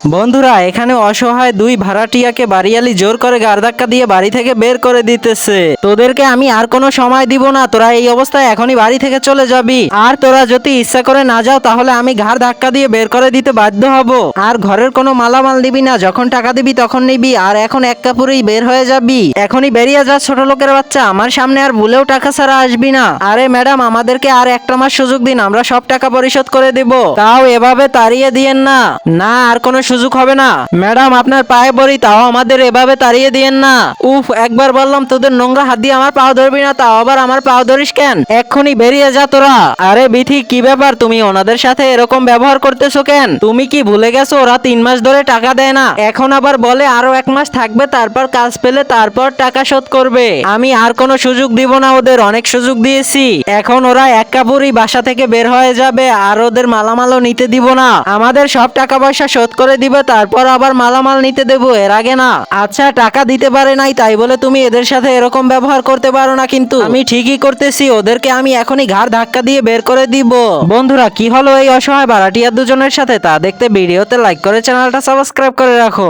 বন্ধুরা, এখানে অসহায় দুই ভাড়াটিয়াকে বাড়িয়ালি জোর করে গাড় ধাক্কা দিয়ে বাড়ি থেকে বের করে দিতেছে। তোদেরকে আমি আর কোনো সময় দিব না, তোরা এই অবস্থায় এখনই বাড়ি থেকে চলে যাবি। আর তোরা যদি ইচ্ছা করে না যাও তাহলে আমি ঘাড় ধাক্কা দিয়ে বের করে দিতে বাধ্য হব। আর ঘরের কোনো মালামাল নিবি না, যখন টাকা দিবি তখন নিবি। আর এখন এক কাপড়েই বের হয়ে যাবি। এখনই বেরিয়ে যা ছোট লোকের বাচ্চা, আমার সামনে আর ভুলেও টাকা ছাড়া আসবি না। আরে ম্যাডাম, আমাদেরকে আর একটা মাস সুযোগ দিন, আমরা সব টাকা পরিশোধ করে দিব। তাও এভাবে তাড়িয়ে দিয়েন না। না, আর কোনো সুযোগ হবে না। ম্যাডাম, আপনার পায়ে পড়ি, তাও আমাদের এভাবে তাড়িয়ে দিয়েন না। উফ, একবার বললাম তোদের নোংরা হাত দিয়ে আমার পাও ধরবি না, তাও আবার আমার পাও ধরিস কেন? এক্ষুনি বেরিয়ে যা তোরা। আরে বিথি, কি ব্যাপার? তুমি ওনাদের সাথে এরকম ব্যবহার করতেছো কেন? তুমি কি ভুলে গেছো ওরা 3 মাস ধরে টাকা দেয় না? এখন আবার বলে আরো 1 মাস থাকবে, তারপর কাজ পেলে তারপর টাকা শোধ করবে। আমি আর কোনো সুযোগ দিব না ওদের, অনেক সুযোগ দিয়েছি। এখন ওরা এক কাপড়ই বাসা থেকে বের হয়ে যাবে, আর ওদের মালামালও নিতে দিব না। আমাদের সব টাকা পয়সা শোধ করে দিবে, তারপর আবার মালামাল নিতে দেবো, এর আগে না। আচ্ছা, টাকা দিতে পারে নাই তাই বলে তুমি এদের সাথে এরকম ব্যবহার করতে পারো না, কিন্তু আমি ঠিকই করতেছি। ওদেরকে আমি এখনই ঘাড় ধাক্কা দিয়ে বের করে দিব। বন্ধুরা, কি হলো এই অসহায় ভাড়াটিয়া দুজনের সাথে তা দেখতে ভিডিওতে লাইক করে চ্যানেলটা সাবস্ক্রাইব করে রাখো।